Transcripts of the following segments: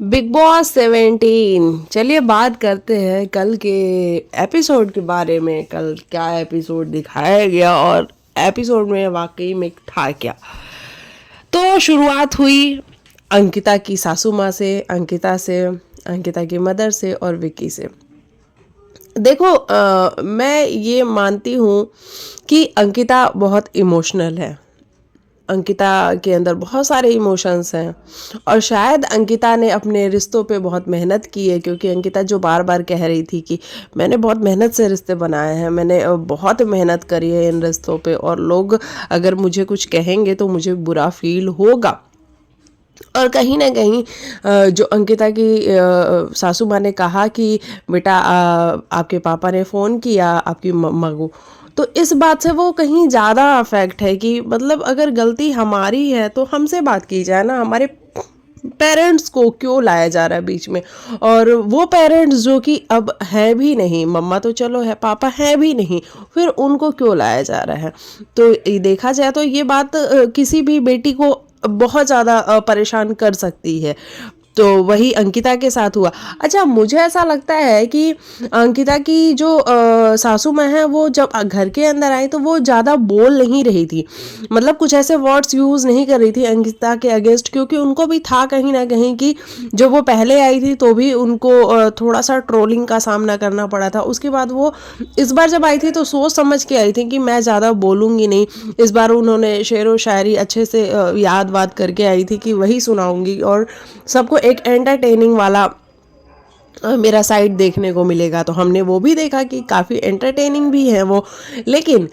Big boss 17। चलिए बात करते हैं कल के एपिसोड के बारे में। कल क्या एपिसोड दिखाया गया और एपिसोड में वाकई में था क्या। तो शुरुआत हुई अंकिता की सासू माँ से, अंकिता की मदर से और विक्की से। देखो मैं ये मानती हूँ कि अंकिता बहुत इमोशनल है। अंकिता के अंदर बहुत सारे इमोशंस हैं और शायद अंकिता ने अपने रिश्तों पे बहुत मेहनत की है, क्योंकि अंकिता जो बार बार कह रही थी कि मैंने बहुत मेहनत से रिश्ते बनाए हैं, मैंने बहुत मेहनत करी है इन रिश्तों पे, और लोग अगर मुझे कुछ कहेंगे तो मुझे बुरा फील होगा। और कहीं ना कहीं जो अंकिता की सासू माँ ने कहा कि बेटा आपके पापा ने फ़ोन किया आपकी मम्मा को, तो इस बात से वो कहीं ज़्यादा अफेक्ट है कि मतलब अगर गलती हमारी है तो हमसे बात की जाए ना, हमारे पेरेंट्स को क्यों लाया जा रहा है बीच में। और वो पेरेंट्स जो कि अब है भी नहीं, मम्मा तो चलो है, पापा है भी नहीं, फिर उनको क्यों लाया जा रहा है। तो देखा जाए तो ये बात किसी भी बेटी को बहुत ज़्यादा परेशान कर सकती है। तो वही अंकिता के साथ हुआ। अच्छा, मुझे ऐसा लगता है कि अंकिता की जो सासू माँ है वो जब घर के अंदर आई तो वो ज़्यादा बोल नहीं रही थी, मतलब कुछ ऐसे वर्ड्स यूज़ नहीं कर रही थी अंकिता के अगेंस्ट, क्योंकि उनको भी था कहीं ना कहीं कि जब वो पहले आई थी तो भी उनको थोड़ा सा ट्रोलिंग का सामना करना पड़ा था। उसके बाद वो इस बार जब आई थी तो सोच समझ के आई थी कि मैं ज़्यादा बोलूँगी नहीं। इस बार उन्होंने शेर व शायरी अच्छे से याद वाद करके आई थी कि वही सुनाऊंगी और सबको एक एंटरटेनिंग वाला मेरा साइड देखने को मिलेगा। तो हमने वो भी देखा कि काफ़ी एंटरटेनिंग भी है वो। लेकिन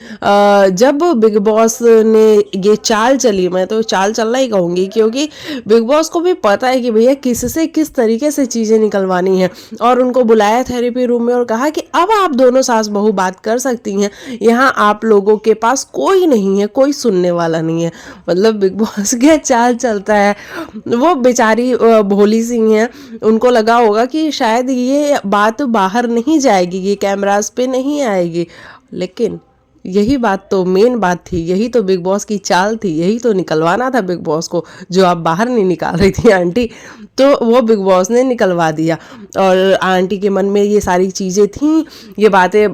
जब बिग बॉस ने ये चाल चली, मैं तो चाल चलना ही कहूँगी, क्योंकि बिग बॉस को भी पता है कि भैया किससे किस तरीके से चीज़ें निकलवानी है, और उनको बुलाया थेरेपी रूम में और कहा कि अब आप दोनों सास बहू बात कर सकती हैं, यहाँ आप लोगों के पास कोई नहीं है, कोई सुनने वाला नहीं है। मतलब बिग बॉस क्या चाल चलता है। वो बेचारी भोली सी हैं, उनको लगा होगा कि शायद ये बात बाहर नहीं जाएगी, ये कैमरास पे नहीं आएगी, लेकिन यही बात तो मेन बात थी, यही तो बिग बॉस की चाल थी, यही तो निकलवाना था बिग बॉस को, जो आप बाहर नहीं निकाल रही थी आंटी, तो वो बिग बॉस ने निकलवा दिया। और आंटी के मन में ये सारी चीज़ें थीं, ये बातें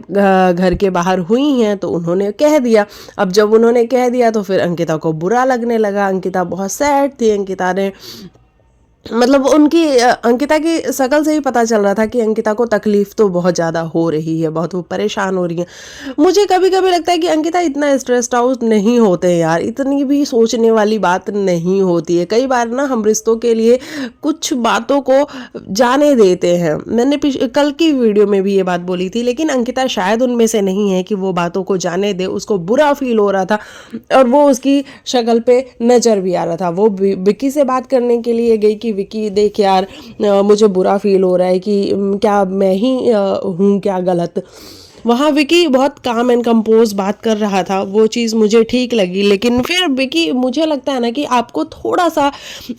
घर के बाहर हुई हैं, तो उन्होंने कह दिया। अब जब उन्होंने कह दिया तो फिर अंकिता को बुरा लगने लगा। अंकिता बहुत सैड थी। अंकिता ने मतलब उनकी अंकिता की शक्ल से ही पता चल रहा था कि अंकिता को तकलीफ तो बहुत ज़्यादा हो रही है, बहुत वो परेशान हो रही है। मुझे कभी कभी लगता है कि अंकिता इतना स्ट्रेस्ड आउट नहीं होते यार, इतनी भी सोचने वाली बात नहीं होती है। कई बार ना हम रिश्तों के लिए कुछ बातों को जाने देते हैं। मैंने कल की वीडियो में भी ये बात बोली थी, लेकिन अंकिता शायद उनमें से नहीं है कि वो बातों को जाने दे। उसको बुरा फील हो रहा था और वो उसकी शक्ल पे नज़र भी आ रहा था। वो विक्की से बात करने के लिए गई कि विक्की देख यार, मुझे बुरा फील हो रहा है कि क्या मैं ही हूँ क्या गलत। वहाँ विकी बहुत काम एंड कंपोज बात कर रहा था, वो चीज़ मुझे ठीक लगी। लेकिन फिर विकी, मुझे लगता है ना कि आपको थोड़ा सा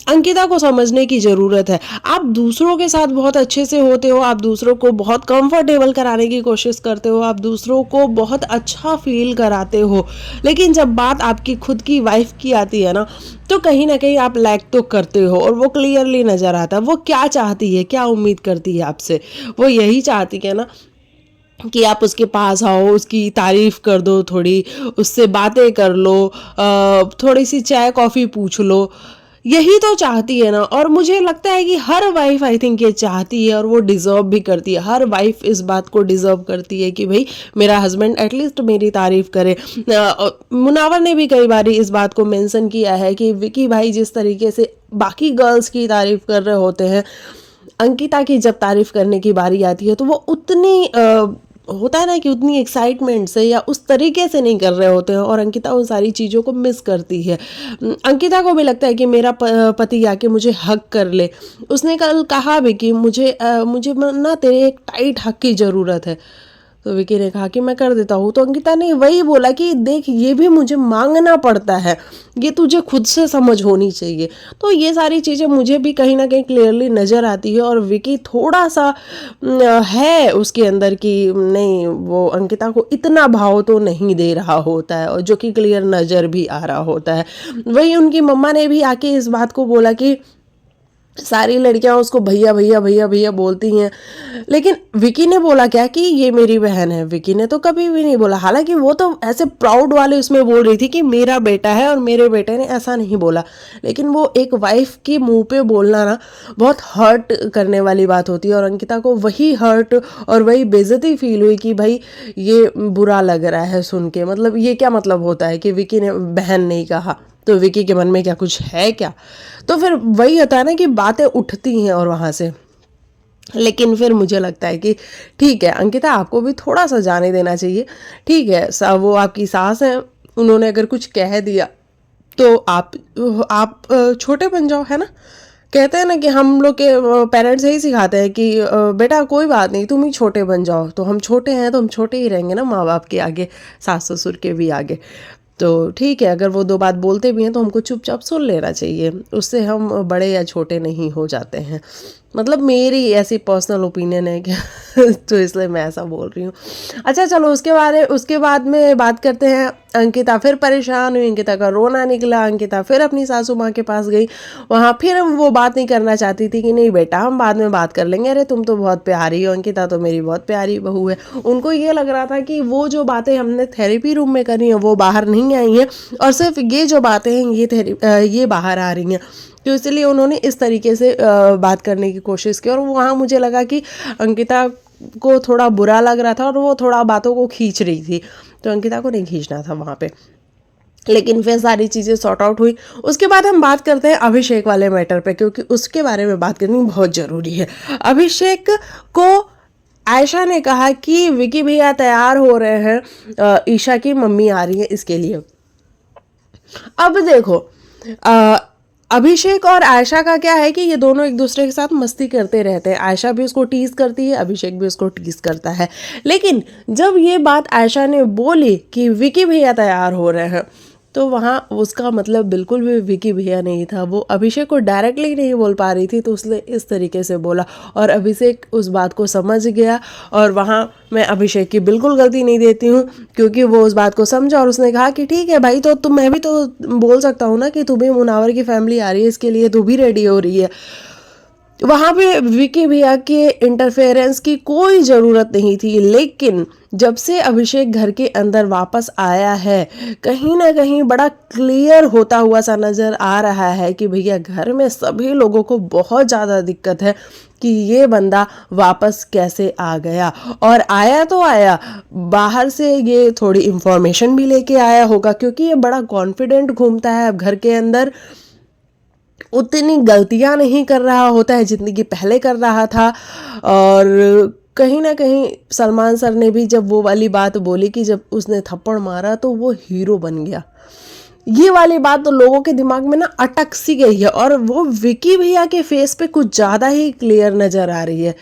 अंकिता को समझने की ज़रूरत है। आप दूसरों के साथ बहुत अच्छे से होते हो, आप दूसरों को बहुत कंफर्टेबल कराने की कोशिश करते हो, आप दूसरों को बहुत अच्छा फील कराते हो, लेकिन जब बात आपकी खुद की वाइफ की आती है ना कहीं आप लैक तो करते हो। और वो क्लियरली नज़र आता है वो क्या चाहती है, क्या उम्मीद करती है आपसे। वो यही चाहती है ना कि आप उसके पास आओ, उसकी तारीफ कर दो, थोड़ी उससे बातें कर लो, थोड़ी सी चाय कॉफ़ी पूछ लो। यही तो चाहती है ना। और मुझे लगता है कि हर वाइफ आई थिंक ये चाहती है और वो डिज़र्व भी करती है। हर वाइफ इस बात को डिज़र्व करती है कि भाई मेरा हस्बैंड एटलीस्ट मेरी तारीफ करे। मुनावर ने भी कई बार इस बात को मेंशन किया है कि विकी भाई जिस तरीके से बाकी गर्ल्स की तारीफ कर रहे होते हैं, अंकिता की जब तारीफ करने की बारी आती है तो वो उतनी होता है ना कि उतनी एक्साइटमेंट से या उस तरीके से नहीं कर रहे होते हैं, और अंकिता उन सारी चीज़ों को मिस करती है। अंकिता को भी लगता है कि मेरा पति आके मुझे हक कर ले। उसने कल कहा भी कि मुझे ना तेरे एक टाइट हक की ज़रूरत है। तो विकी ने कहा कि मैं कर देता हूँ। तो अंकिता ने वही बोला कि देख, ये भी मुझे मांगना पड़ता है, ये तुझे खुद से समझ होनी चाहिए। तो ये सारी चीज़ें मुझे भी कहीं ना कहीं क्लियरली नज़र आती है। और विकी थोड़ा सा है उसके अंदर कि नहीं, वो अंकिता को इतना भाव तो नहीं दे रहा होता है, और जो कि क्लियर नज़र भी आ रहा होता है। वही उनकी मम्मा ने भी आके इस बात को बोला कि सारी लड़कियां उसको भैया भैया भैया भैया बोलती हैं। लेकिन विकी ने बोला क्या कि ये मेरी बहन है? विकी ने तो कभी भी नहीं बोला। हालांकि वो तो ऐसे प्राउड वाले उसमें बोल रही थी कि मेरा बेटा है, और मेरे बेटे ने ऐसा नहीं बोला। लेकिन वो एक वाइफ के मुंह पे बोलना ना बहुत हर्ट करने वाली बात होती है, और अंकिता को वही हर्ट और वही बेइज्जती फील हुई कि भाई ये बुरा लग रहा है सुन के। मतलब ये क्या मतलब होता है कि विकी ने बहन नहीं कहा, तो विकी के मन में क्या कुछ है क्या? तो फिर वही होता है ना कि बातें उठती हैं और वहाँ से। लेकिन फिर मुझे लगता है कि ठीक है अंकिता, आपको भी थोड़ा सा जाने देना चाहिए। ठीक है, वो आपकी सास है, उन्होंने अगर कुछ कह दिया तो आप छोटे बन जाओ, है ना। कहते हैं ना कि हम लोग के पेरेंट्स यही सिखाते हैं कि बेटा कोई बात नहीं, तुम ही छोटे बन जाओ। तो हम छोटे हैं तो हम छोटे ही रहेंगे ना माँ बाप के आगे, सास ससुर के भी आगे। तो ठीक है, अगर वो दो बात बोलते भी हैं तो हमको चुपचाप सुन लेना चाहिए, उससे हम बड़े या छोटे नहीं हो जाते हैं। मतलब मेरी ऐसी पर्सनल ओपिनियन है कि तो इसलिए मैं ऐसा बोल रही हूँ। अच्छा चलो, उसके बाद में बात करते हैं। अंकिता फिर परेशान हुई, अंकिता का रोना निकला, अंकिता फिर अपनी सासू माँ के पास गई। वहाँ फिर वो बात नहीं करना चाहती थी कि नहीं बेटा हम बाद में बात कर लेंगे, अरे तुम तो बहुत प्यारी हो, अंकिता तो मेरी बहुत प्यारी बहू है। उनको ये लग रहा था कि वो जो बातें हमने थेरेपी रूम में करी हैं वो बाहर नहीं आई हैं, और सिर्फ ये जो बातें हैं ये बाहर आ रही हैं। तो इसलिए उन्होंने इस तरीके से बात करने की कोशिश की, और वहाँ मुझे लगा कि अंकिता को थोड़ा बुरा लग रहा था और वो थोड़ा बातों को खींच रही थी। तो अंकिता को नहीं खींचना था वहाँ पे। लेकिन फिर सारी चीज़ें सॉर्ट आउट हुई। उसके बाद हम बात करते हैं अभिषेक वाले मैटर पे, क्योंकि उसके बारे में बात करनी बहुत ज़रूरी है। अभिषेक को आयशा ने कहा कि विकी भैया तैयार हो रहे हैं, ईशा की मम्मी आ रही है इसके लिए। अब देखो, अभिषेक और आयशा का क्या है कि ये दोनों एक दूसरे के साथ मस्ती करते रहते हैं। आयशा भी उसको टीज करती है, अभिषेक भी उसको टीज करता है। लेकिन जब ये बात आयशा ने बोली कि विकी भैया तैयार हो रहे हैं, तो वहाँ उसका मतलब बिल्कुल भी विकी भैया नहीं था। वो अभिषेक को डायरेक्टली नहीं बोल पा रही थी, तो उसने इस तरीके से बोला, और अभिषेक उस बात को समझ गया। और वहाँ मैं अभिषेक की बिल्कुल गलती नहीं देती हूँ, क्योंकि वो उस बात को समझा और उसने कहा कि ठीक है भाई, तो मैं भी तो बोल सकता हूँ ना कि तू भी मुनावर की फैमिली आ रही है, इसके लिए तू भी रेडी हो रही है। वहाँ पे विकी भैया के इंटरफेरेंस की कोई ज़रूरत नहीं थी। लेकिन जब से अभिषेक घर के अंदर वापस आया है, कहीं ना कहीं बड़ा क्लियर होता हुआ सा नज़र आ रहा है कि भैया घर में सभी लोगों को बहुत ज़्यादा दिक्कत है कि ये बंदा वापस कैसे आ गया। और आया तो आया, बाहर से ये थोड़ी इन्फॉर्मेशन भी लेके आया होगा, क्योंकि ये बड़ा कॉन्फिडेंट घूमता है अब घर के अंदर, उतनी गलतियां नहीं कर रहा होता है जितनी कि पहले कर रहा था। और कहीं ना कहीं सलमान सर ने भी जब वो वाली बात बोली कि जब उसने थप्पड़ मारा तो वो हीरो बन गया, ये वाली बात तो लोगों के दिमाग में ना अटक सी गई है, और वो विकी भैया के फेस पे कुछ ज़्यादा ही क्लियर नज़र आ रही है।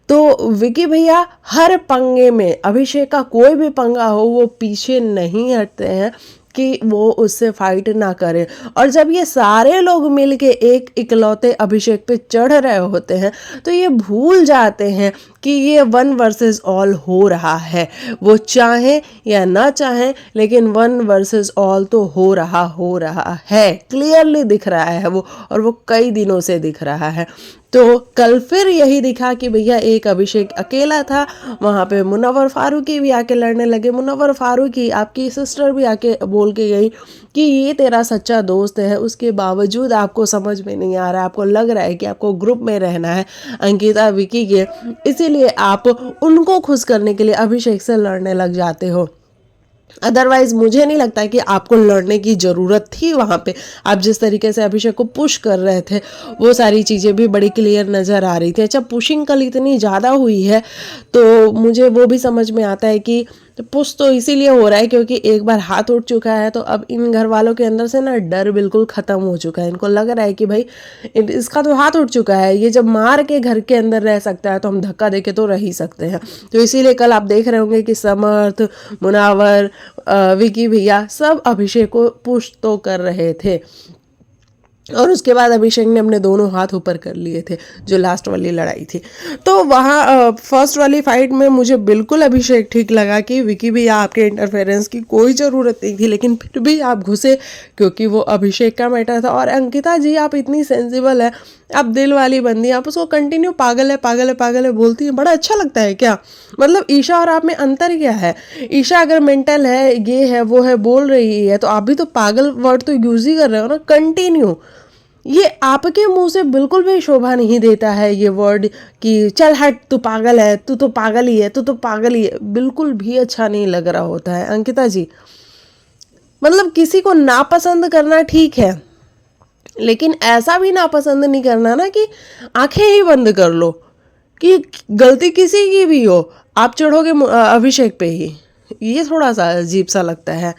तो विकी भैया हर पंगे में, अभिषेक का कोई भी पंगा हो, वो पीछे नहीं हटते हैं कि वो उससे फाइट ना करे। और जब ये सारे लोग मिलके एक इकलौते अभिषेक पे चढ़ रहे होते हैं, तो ये भूल जाते हैं कि ये 1 वर्सेस ऑल हो रहा है। वो चाहे या ना चाहे, लेकिन 1 वर्सेस ऑल तो हो रहा है, क्लियरली दिख रहा है वो, और वो कई दिनों से दिख रहा है। तो कल फिर यही दिखा कि भैया एक अभिषेक अकेला था, वहाँ पे मुनव्वर फारूकी भी आके लड़ने लगे। मुनव्वर फारूकी, आपकी सिस्टर भी आके बोल के गई कि ये तेरा सच्चा दोस्त है, उसके बावजूद आपको समझ में नहीं आ रहा है, आपको लग रहा है कि आपको ग्रुप में रहना है अंकिता विकी के, इसीलिए आप उनको खुश करने के लिए अभिषेक से लड़ने लग जाते हो। अदरवाइज मुझे नहीं लगता कि आपको लड़ने की ज़रूरत थी वहाँ पे। आप जिस तरीके से अभिषेक को पुश कर रहे थे, वो सारी चीज़ें भी बड़ी क्लियर नज़र आ रही थी। अच्छा, पुशिंग कल इतनी ज़्यादा हुई है तो मुझे वो भी समझ में आता है कि पुश तो इसीलिए हो रहा है क्योंकि एक बार हाथ उठ चुका है, तो अब इन घर वालों के अंदर से ना डर बिल्कुल ख़त्म हो चुका है। इनको लग रहा है कि भाई इसका तो हाथ उठ चुका है, ये जब मार के घर के अंदर रह सकता है तो हम धक्का दे के तो रह ही सकते हैं। तो इसीलिए कल आप देख रहे होंगे कि समर्थ, मुनावर, विकी भैया सब अभिषेक को पुश तो कर रहे थे। और उसके बाद अभिषेक ने अपने दोनों हाथ ऊपर कर लिए थे, जो लास्ट वाली लड़ाई थी। तो वहाँ फर्स्ट वाली फाइट में मुझे बिल्कुल अभिषेक ठीक लगा कि विकी भैया आपके इंटरफेरेंस की कोई ज़रूरत नहीं थी, लेकिन फिर भी आप घुसे क्योंकि वो अभिषेक का मैटर था। और अंकिता जी आप इतनी सेंसिबल है, आप दिल वाली बंदी, आप उसको कंटिन्यू पागल है पागल है पागल है बोलती है, बड़ा अच्छा लगता है क्या? मतलब ईशा और आप में अंतर क्या है? ईशा अगर मेंटल है, ये है वो है बोल रही है, तो आप भी तो पागल वर्ड तो यूज़ ही कर रहे हो ना कंटिन्यू। ये आपके मुंह से बिल्कुल भी शोभा नहीं देता है ये वर्ड कि चल हट तू पागल है, तू तो पागल ही है, तू तो पागल ही है, बिल्कुल भी अच्छा नहीं लग रहा होता है अंकिता जी। मतलब किसी को नापसंद करना ठीक है, लेकिन ऐसा भी नापसंद नहीं करना ना कि आंखें ही बंद कर लो, कि गलती किसी की भी हो आप चढ़ोगे अभिषेक पे ही। ये थोड़ा सा अजीब सा लगता है।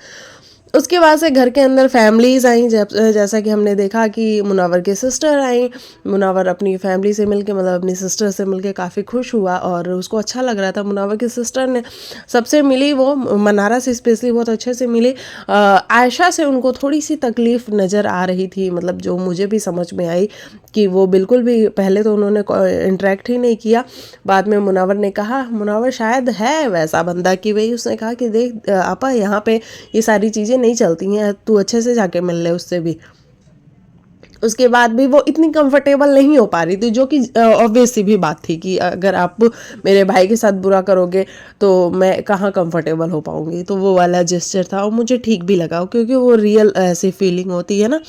उसके बाद से घर के अंदर फैमिलीज आई, जैसा कि हमने देखा कि मुनावर के सिस्टर आई। मुनावर अपनी फैमिली से मिलके, मतलब अपनी सिस्टर से मिलके काफ़ी खुश हुआ और उसको अच्छा लग रहा था। मुनावर की सिस्टर ने सबसे मिली, वो मनारा से स्पेशली बहुत अच्छे से मिली। आयशा से उनको थोड़ी सी तकलीफ़ नज़र आ रही थी, मतलब जो मुझे भी समझ में आई कि वो बिल्कुल भी, पहले तो उन्होंने इंटरेक्ट ही नहीं किया। बाद में मुनावर ने कहा, मुनावर शायद है वैसा बंदा कि भाई उसने कहा कि देख आपा यहाँ पे ये सारी चीज़ें नहीं चलती हैं, तू अच्छे से जाके मिल ले उससे भी। उसके बाद भी वो इतनी कंफर्टेबल नहीं हो पा रही थी, जो कि ऑब्वियस सी भी बात थी कि अगर आप मेरे भाई के साथ बुरा करोगे तो मैं कहाँ कंफर्टेबल हो पाऊँगी। तो वो वाला जेस्चर था और मुझे ठीक भी लगा, क्योंकि वो रियल ऐसी फीलिंग होती है ना,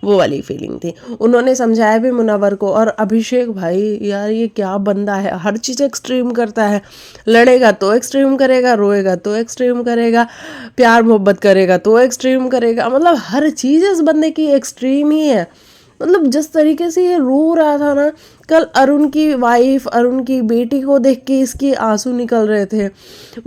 वो वाली फीलिंग थी। उन्होंने समझाया भी मुनव्वर को। और अभिषेक भाई यार ये क्या बंदा है, हर चीज़ एक्सट्रीम करता है। लड़ेगा तो एक्सट्रीम करेगा, रोएगा तो एक्सट्रीम करेगा, प्यार मोहब्बत करेगा तो एक्सट्रीम करेगा, मतलब हर चीज़ इस बंदे की एक्सट्रीम ही है। मतलब जिस तरीके से ये रो रहा था ना, कल अरुण की वाइफ, अरुण की बेटी को देख के इसके आंसू निकल रहे थे।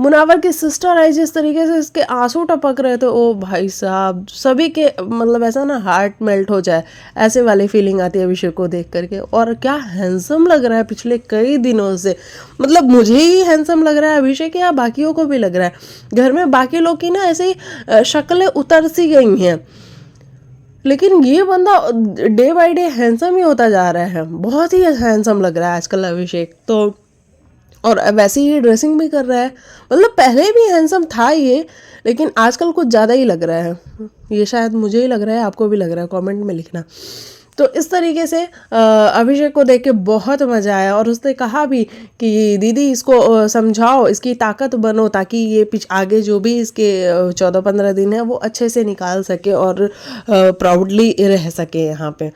मुनावर की सिस्टर आई, जिस तरीके से इसके आंसू टपक रहे थे, ओ भाई साहब सभी के मतलब ऐसा ना हार्ट मेल्ट हो जाए, ऐसे वाली फीलिंग आती है अभिषेक को देख करके। और क्या हैंडसम लग रहा है पिछले कई दिनों से, मतलब मुझे ही हैंडसम लग रहा है अभिषेक, या बाकियों को भी लग रहा है। घर में बाकी लोग की ना ऐसी शक्लें उतर सी गई हैं, लेकिन ये बंदा डे बाय डे हैंडसम ही होता जा रहा है। बहुत ही हैंडसम लग रहा है आजकल अभिषेक तो। और वैसे ही ड्रेसिंग भी कर रहा है, मतलब पहले भी हैंडसम था ये, लेकिन आजकल कुछ ज़्यादा ही लग रहा है। ये शायद मुझे ही लग रहा है, आपको भी लग रहा है, कमेंट में लिखना। तो इस तरीके से अभिषेक को देख के बहुत मज़ा आया। और उसने कहा भी कि दीदी इसको समझाओ, इसकी ताकत बनो, ताकि ये आगे जो भी इसके 14-15 दिन है वो अच्छे से निकाल सके और प्राउडली रह सके यहाँ पे।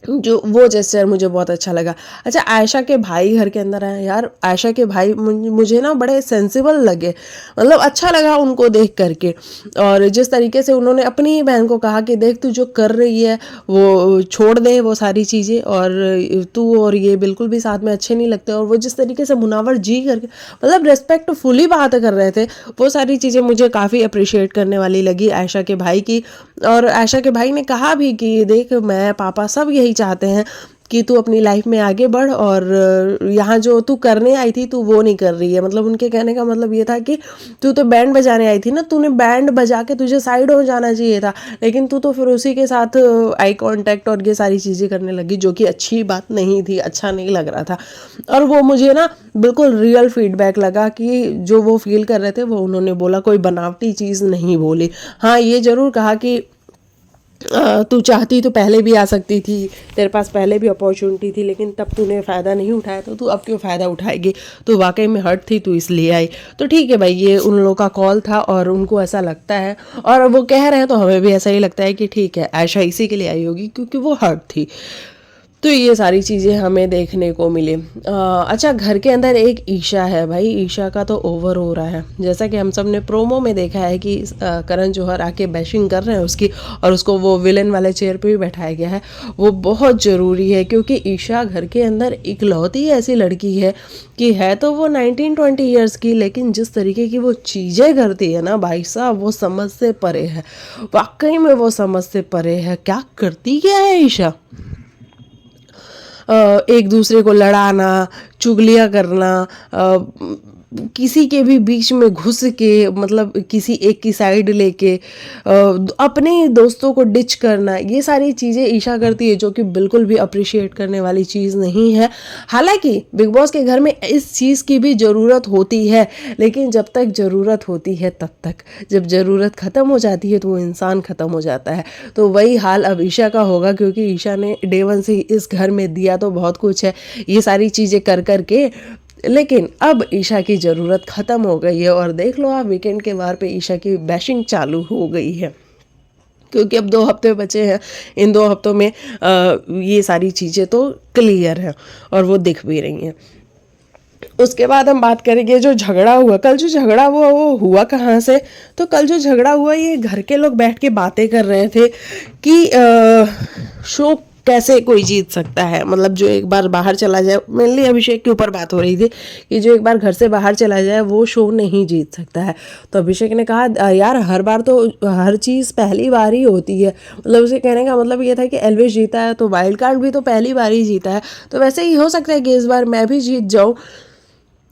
जो वो जेस्चर मुझे बहुत अच्छा लगा। अच्छा, आयशा के भाई घर के अंदर आए यार, आयशा के भाई मुझे ना बड़े सेंसिबल लगे, मतलब अच्छा लगा उनको देख करके। और जिस तरीके से उन्होंने अपनी ही बहन को कहा कि देख तू जो कर रही है वो छोड़ दे वो सारी चीज़ें, और तू और ये बिल्कुल भी साथ में अच्छे नहीं लगते। और वो जिस तरीके से मुनावर जी करके मतलब रेस्पेक्टफुली बात कर रहे थे, वो सारी चीज़ें मुझे काफ़ी अप्रिशिएट करने वाली लगी आयशा के भाई की। और आयशा के भाई ने कहा भी कि देख मैं पापा सब यही चाहते हैं कि तू अपनी लाइफ में आगे बढ़, और यहाँ जो तू करने आई थी तू वो नहीं कर रही है। मतलब उनके कहने का मतलब ये था कि तू तो बैंड बजाने आई थी ना, तूने बैंड बजा के तुझे साइड हो जाना चाहिए था, लेकिन तू तो फिर उसी के साथ आई कांटेक्ट और ये सारी चीज़ें करने लगी, जो कि अच्छी बात नहीं थी, अच्छा नहीं लग रहा था। और वो मुझे ना बिल्कुल रियल फीडबैक लगा कि जो वो फील कर रहे थे वो उन्होंने बोला, कोई बनावटी चीज़ नहीं बोली। हाँ ये ज़रूर कहा कि तू चाहती तो पहले भी आ सकती थी, तेरे पास पहले भी अपॉर्चुनिटी थी, लेकिन तब तूने फ़ायदा नहीं उठाया, तो तू अब क्यों फ़ायदा उठाएगी? तो वाकई में हर्ट थी, तू इसलिए आई। तो ठीक है भाई, ये उन लोगों का कॉल था और उनको ऐसा लगता है, और वो कह रहे हैं तो हमें भी ऐसा ही लगता है कि ठीक है आयशा इसी के लिए आई होगी क्योंकि वो हर्ट थी। तो ये सारी चीज़ें हमें देखने को मिली। अच्छा, घर के अंदर एक ईशा है भाई, ईशा का तो ओवर हो रहा है। जैसा कि हम सब ने प्रोमो में देखा है कि करण जौहर आके बैशिंग कर रहे हैं उसकी, और उसको वो विलन वाले चेयर पे भी बैठाया गया है। वो बहुत ज़रूरी है क्योंकि ईशा घर के अंदर इकलौती ऐसी लड़की है कि है तो वो 19-20 ईयर्स की, लेकिन जिस तरीके की वो चीज़ें करती है ना भाई साहब, वो समझ से परे है। वाकई में वो समझ से परे है। क्या करती क्या है ईशा? एक दूसरे को लड़ाना, चुगलियाँ करना, किसी के भी बीच में घुस के मतलब किसी एक की साइड लेके अपने दोस्तों को डिच करना, ये सारी चीज़ें ईशा करती है जो कि बिल्कुल भी अप्रिशिएट करने वाली चीज़ नहीं है। हालांकि बिग बॉस के घर में इस चीज़ की भी ज़रूरत होती है, लेकिन जब तक ज़रूरत होती है तब तक, जब ज़रूरत ख़त्म हो जाती है तो वो इंसान ख़त्म हो जाता है। तो वही हाल अब ईशा का होगा, क्योंकि ईशा ने डे वन से इस घर में दिया तो बहुत कुछ है, ये सारी चीज़ें कर कर के, लेकिन अब ईशा की ज़रूरत ख़त्म हो गई है। और देख लो आप, वीकेंड के वार पे ईशा की बैशिंग चालू हो गई है, क्योंकि अब 2 हफ्ते बचे हैं। इन 2 हफ्तों में ये सारी चीज़ें तो क्लियर हैं और वो दिख भी रही हैं। उसके बाद हम बात करेंगे जो झगड़ा हुआ, कल जो झगड़ा हुआ वो हुआ कहाँ से। तो कल जो झगड़ा हुआ, ये घर के लोग बैठ के बातें कर रहे थे कि शो कैसे कोई जीत सकता है, मतलब जो एक बार बाहर चला जाए, मेनली अभिषेक के ऊपर बात हो रही थी कि जो एक बार घर से बाहर चला जाए वो शो नहीं जीत सकता है। तो अभिषेक ने कहा यार हर बार तो हर चीज़ पहली बार ही होती है, मतलब उसे कहने का मतलब ये था कि एल्विश जीता है तो वाइल्ड कार्ड भी तो पहली बार ही जीता है, तो वैसे ही हो सकता है कि इस बार मैं भी जीत जाऊँ।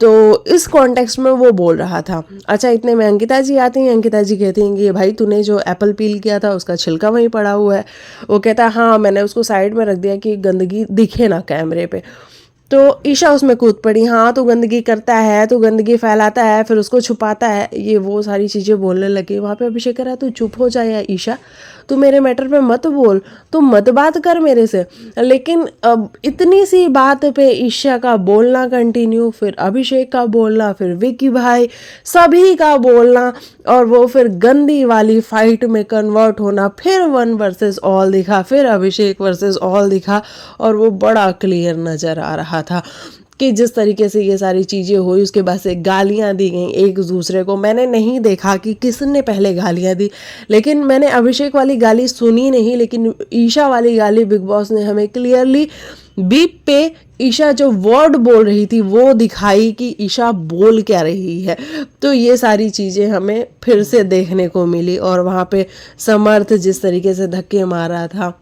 तो इस कॉन्टेक्स्ट में वो बोल रहा था। अच्छा, इतने में अंकिता जी आती हैं। अंकिता जी कहती हैं कि भाई तूने जो एप्पल पील किया था उसका छिलका वहीं पड़ा हुआ है। वो कहता है हाँ मैंने उसको साइड में रख दिया कि गंदगी दिखे ना कैमरे पे। तो ईशा उसमें कूद पड़ी, हाँ तू गंदगी करता है, तू गंदगी फैलाता है, फिर उसको छुपाता है, ये वो सारी चीज़ें बोलने लगी। वहाँ पे अभिषेक कह रहा तू चुप हो जाए या ईशा, तू मेरे मैटर पे मत बोल, तू मत बात कर मेरे से। लेकिन अब इतनी सी बात पे ईशा का बोलना कंटिन्यू, फिर अभिषेक का बोलना, फिर विकी भाई, सभी का बोलना, और वो फिर गंदी वाली फाइट में कन्वर्ट होना। फिर 1 वर्सेस ऑल दिखा, फिर अभिषेक वर्सेस ऑल दिखा, और वो बड़ा क्लियर नज़र आ रहा था कि जिस तरीके से ये सारी चीज़ें हुई, उसके बाद से गालियाँ दी गई एक दूसरे को। मैंने नहीं देखा कि किसने पहले गालियाँ दी, लेकिन मैंने अभिषेक वाली गाली सुनी नहीं, लेकिन ईशा वाली गाली बिग बॉस ने हमें क्लियरली बीप पे ईशा जो वर्ड बोल रही थी वो दिखाई कि ईशा बोल क्या रही है। तो ये सारी चीज़ें हमें फिर से देखने को मिली। और वहाँ पे समर्थ जिस तरीके से धक्के मार रहा था,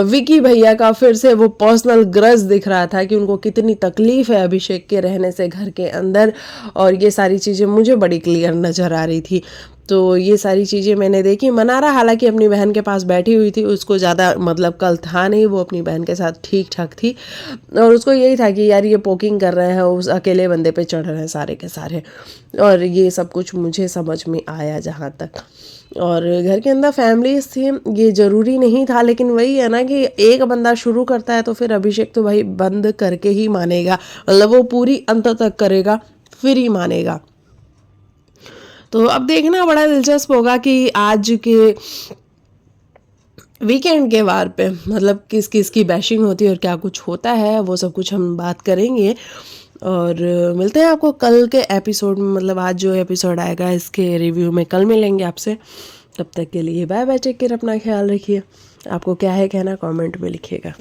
विकी भैया का फिर से वो पर्सनल ग्रज दिख रहा था कि उनको कितनी तकलीफ है अभिषेक के रहने से घर के अंदर, और ये सारी चीज़ें मुझे बड़ी क्लियर नज़र आ रही थी। तो ये सारी चीज़ें मैंने देखी। मनारा हालांकि अपनी बहन के पास बैठी हुई थी, उसको ज़्यादा मतलब कल था नहीं, वो अपनी बहन के साथ ठीक ठाक थी, और उसको यही था कि यार ये पोकिंग कर रहे हैं, उस अकेले बंदे पे चढ़ रहे हैं सारे के सारे, और ये सब कुछ मुझे समझ में आया जहाँ तक। और घर के अंदर फैमिलीज थी, ये ज़रूरी नहीं था, लेकिन वही है ना कि एक बंदा शुरू करता है तो फिर अभिषेक तो भाई बंद करके ही मानेगा, मतलब वो पूरी अंत तक करेगा फिर ही मानेगा। तो अब देखना बड़ा दिलचस्प होगा कि आज के वीकेंड के वार पे मतलब किस किस की बैशिंग होती है और क्या कुछ होता है, वो सब कुछ हम बात करेंगे। और मिलते हैं आपको कल के एपिसोड में, मतलब आज जो एपिसोड आएगा इसके रिव्यू में कल मिलेंगे आपसे। तब तक के लिए बाय बाय, टेक केयर, अपना ख्याल रखिए। आपको क्या है कहना कमेंट में लिखिएगा।